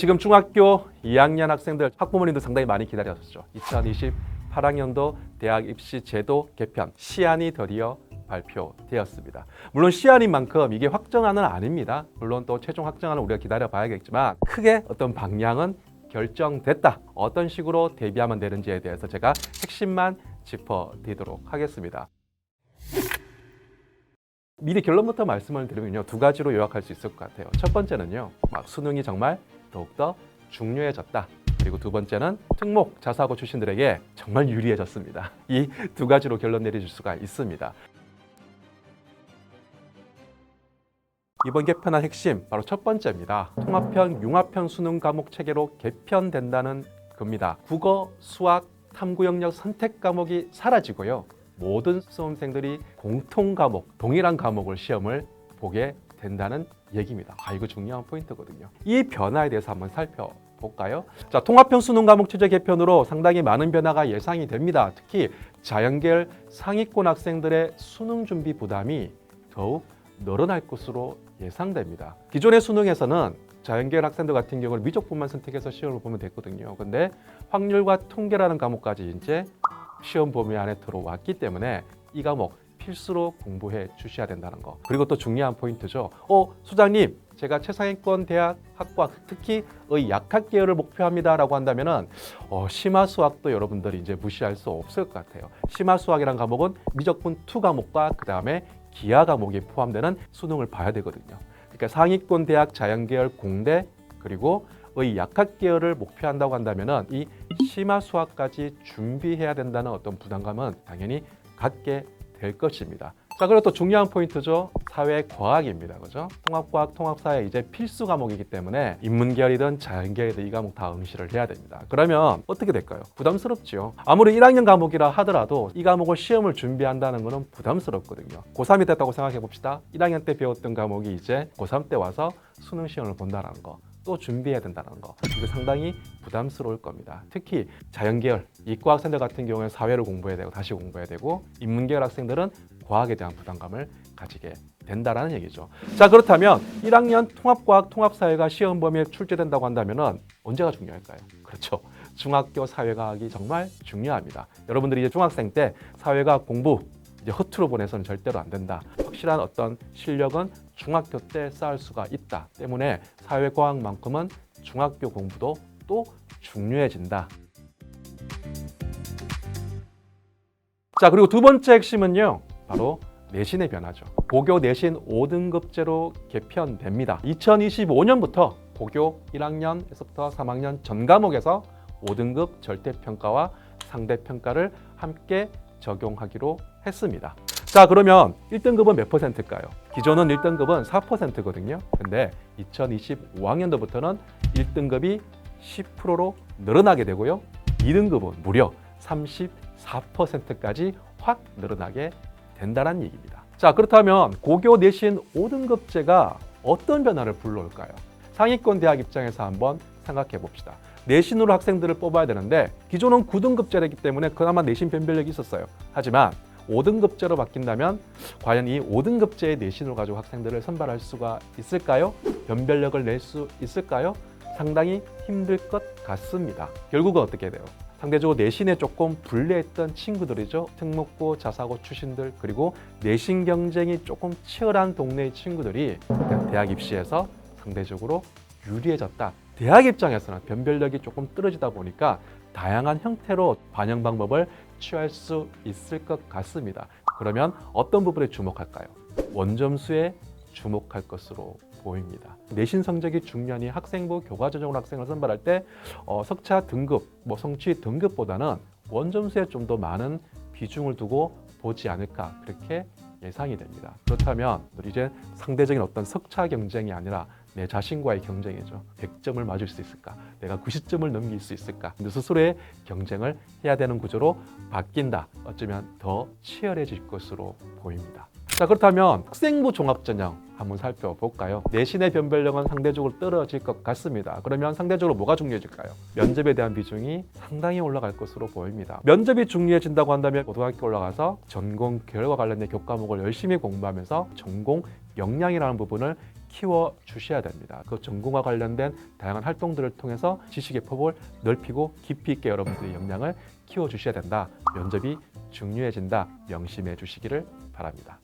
지금 중학교 2학년 학생들, 학부모님도 상당히 많이 기다렸었죠. 2028학년도 대학 입시 제도 개편 시안이 드디어 발표되었습니다. 물론 시안인 만큼 이게 확정안은 아닙니다. 물론 또 최종 확정안은 우리가 기다려 봐야겠지만 크게 어떤 방향은 결정됐다. 어떤 식으로 대비하면 되는지에 대해서 제가 핵심만 짚어드리도록 하겠습니다. 미리 결론부터 말씀을 드리면요, 두 가지로 요약할 수 있을 것 같아요. 첫 번째는요, 수능이 정말 더욱더 중요해졌다. 그리고 두 번째는 특목 자사고 출신들에게 정말 유리해졌습니다. 이 두 가지로 결론 내려줄 수가 있습니다. 이번 개편한 핵심 바로 첫 번째입니다. 통합형, 융합형 수능 과목 체계로 개편된다는 겁니다. 국어, 수학, 탐구 영역 선택 과목이 사라지고요. 모든 수험생들이 공통 과목, 동일한 과목을 시험을 보게 된다는 얘기입니다. 이거 중요한 포인트거든요. 이 변화에 대해서 한번 살펴볼까요? 자, 통합형 수능 과목 체제 개편으로 상당히 많은 변화가 예상이 됩니다. 특히 자연계열 상위권 학생들의 수능 준비 부담이 더욱 늘어날 것으로 예상됩니다. 기존의 수능에서는 자연계열 학생들 같은 경우는 미적분만 선택해서 시험을 보면 됐거든요. 근데 확률과 통계라는 과목까지 이제 시험 범위 안에 들어왔기 때문에 이 과목 필수로 공부해 주셔야 된다는 거. 그리고 또 중요한 포인트죠. 소장님, 제가 최상위권 대학 학과, 특히 약학 계열을 목표합니다라고 한다면은 심화 수학도 여러분들이 이제 무시할 수 없을 것 같아요. 심화 수학이라는 과목은 미적분 2 과목과 그 다음에 기하 과목이 포함되는 수능을 봐야 되거든요. 그러니까 상위권 대학 자연계열 공대 그리고 약학 계열을 목표한다고 한다면은 이 심화 수학까지 준비해야 된다는 어떤 부담감은 당연히 갖게 될 것입니다. 자, 그리고 또 중요한 포인트죠. 사회과학입니다. 그죠? 통합과학, 통합사회 이제 필수 과목이기 때문에 인문계열이든 자연계열이든 이 과목 다 응시를 해야 됩니다. 그러면 어떻게 될까요? 부담스럽죠. 아무리 1학년 과목이라 하더라도 이 과목을 시험을 준비한다는 것은 부담스럽거든요. 고3이 됐다고 생각해 봅시다. 1학년 때 배웠던 과목이 이제 고3 때 와서 수능 시험을 본다는 거. 또 준비해야 된다는 거. 이거 상당히 부담스러울 겁니다. 특히 자연계열, 이과 학생들 같은 경우는 사회를 공부해야 되고 다시 공부해야 되고 인문계열 학생들은 과학에 대한 부담감을 가지게 된다는 얘기죠. 자, 그렇다면 1학년 통합과학, 통합사회가 시험 범위에 출제된다고 한다면 언제가 중요할까요? 그렇죠. 중학교 사회과학이 정말 중요합니다. 여러분들이 이제 중학생 때 사회과학 공부 이제 허투루 보내서는 절대로 안 된다. 확실한 어떤 실력은 중학교 때 쌓을 수가 있다 때문에 사회과학만큼은 중학교 공부도 또 중요해진다. 자, 그리고 두 번째 핵심은요, 바로 내신의 변화죠. 고교 내신 5등급제로 개편됩니다. 2025년부터 고교 1학년에서부터 3학년 전 과목에서 5등급 절대평가와 상대평가를 함께 적용하기로 했습니다. 자, 그러면 1등급은 몇 %일까요? 기존은 1등급은 4%거든요. 근데 2025학년도부터는 1등급이 10%로 늘어나게 되고요. 2등급은 무려 34%까지 확 늘어나게 된다는 얘기입니다. 자, 그렇다면 고교 내신 5등급제가 어떤 변화를 불러올까요? 상위권 대학 입장에서 한번 생각해 봅시다. 내신으로 학생들을 뽑아야 되는데 기존은 9등급제이기 때문에 그나마 내신 변별력이 있었어요. 하지만 5등급제로 바뀐다면 과연 이 5등급제의 내신을 가지고 학생들을 선발할 수가 있을까요? 변별력을 낼 수 있을까요? 상당히 힘들 것 같습니다. 결국은 어떻게 돼요? 상대적으로 내신에 조금 불리했던 친구들이죠. 특목고, 자사고 출신들, 그리고 내신 경쟁이 조금 치열한 동네의 친구들이 대학 입시에서 상대적으로 유리해졌다. 대학 입장에서는 변별력이 조금 떨어지다 보니까 다양한 형태로 반영 방법을 취할 수 있을 것 같습니다. 그러면 어떤 부분에 주목할까요? 원점수에 주목할 것으로 보입니다. 내신 성적이 중요하니 학생부 교과전형으로 학생을 선발할 때 석차 등급, 성취 등급보다는 원점수에 좀 더 많은 비중을 두고 보지 않을까 그렇게 예상이 됩니다. 그렇다면 이제 상대적인 어떤 석차 경쟁이 아니라 내 자신과의 경쟁이죠. 100점을 맞을 수 있을까? 내가 90점을 넘길 수 있을까? 근데 스스로의 경쟁을 해야 되는 구조로 바뀐다. 어쩌면 더 치열해질 것으로 보입니다. 자, 그렇다면 학생부 종합전형 한번 살펴볼까요? 내신의 변별력은 상대적으로 떨어질 것 같습니다. 그러면 상대적으로 뭐가 중요해질까요? 면접에 대한 비중이 상당히 올라갈 것으로 보입니다. 면접이 중요해진다고 한다면 고등학교 올라가서 전공 계열과 관련된 교과목을 열심히 공부하면서 전공 역량이라는 부분을 키워 주셔야 됩니다. 그 전공과 관련된 다양한 활동들을 통해서 지식의 폭을 넓히고 깊이 있게 여러분들의 역량을 키워 주셔야 된다. 면접이 중요해진다. 명심해 주시기를 바랍니다.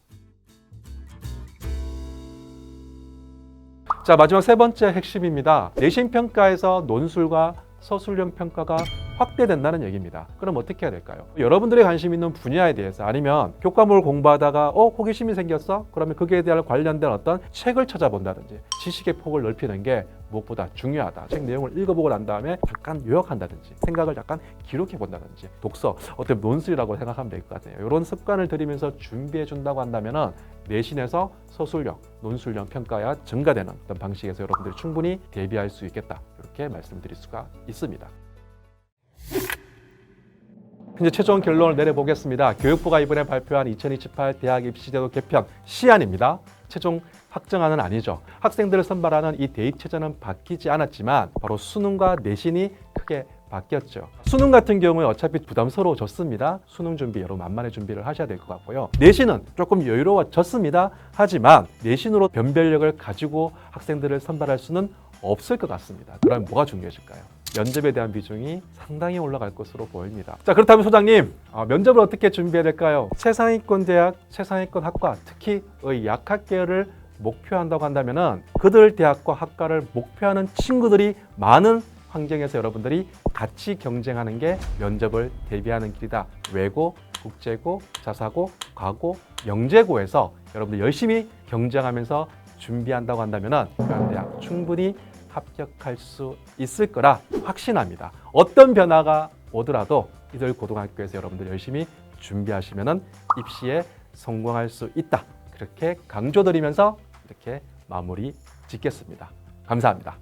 자, 마지막 세 번째 핵심입니다. 내신 평가에서 논술과 서술형 평가가 확대된다는 얘기입니다. 그럼 어떻게 해야 될까요? 여러분들이 관심 있는 분야에 대해서 아니면 교과목을 공부하다가 호기심이 생겼어? 그러면 거기에 대한 관련된 어떤 책을 찾아본다든지 지식의 폭을 넓히는 게 무엇보다 중요하다. 책 내용을 읽어보고 난 다음에 잠깐 요약한다든지 생각을 잠깐 기록해 본다든지 독서, 어떤 논술이라고 생각하면 될 것 같아요. 이런 습관을 들이면서 준비해 준다고 한다면 내신에서 서술형, 논술형 평가가 증가되는 어떤 방식에서 여러분들이 충분히 대비할 수 있겠다. 이렇게 말씀드릴 수가 있습니다. 이제 최종 결론을 내려보겠습니다. 교육부가 이번에 발표한 2028 대학 입시제도 개편 시안입니다. 최종 확정안은 아니죠. 학생들을 선발하는 이 대입체제는 바뀌지 않았지만 바로 수능과 내신이 크게 바뀌었죠. 수능 같은 경우에 어차피 부담스러워졌습니다. 수능 준비 여러분 만만히 준비를 하셔야 될 것 같고요. 내신은 조금 여유로워졌습니다. 하지만 내신으로 변별력을 가지고 학생들을 선발할 수는 없을 것 같습니다. 그러면 뭐가 중요해질까요? 면접에 대한 비중이 상당히 올라갈 것으로 보입니다. 자, 그렇다면 소장님, 면접을 어떻게 준비해야 될까요? 최상위권 대학, 최상위권 학과, 특히 의약학 계열을 목표한다고 한다면 그들 대학과 학과를 목표하는 친구들이 많은 환경에서 여러분들이 같이 경쟁하는 게 면접을 대비하는 길이다. 외고, 국제고, 자사고, 과고, 영재고에서 여러분들 열심히 경쟁하면서 준비한다고 한다면 그런 대학 충분히 합격할 수 있을 거라 확신합니다. 어떤 변화가 오더라도 이들 고등학교에서 여러분들 열심히 준비하시면 입시에 성공할 수 있다. 그렇게 강조드리면서 이렇게 마무리 짓겠습니다. 감사합니다.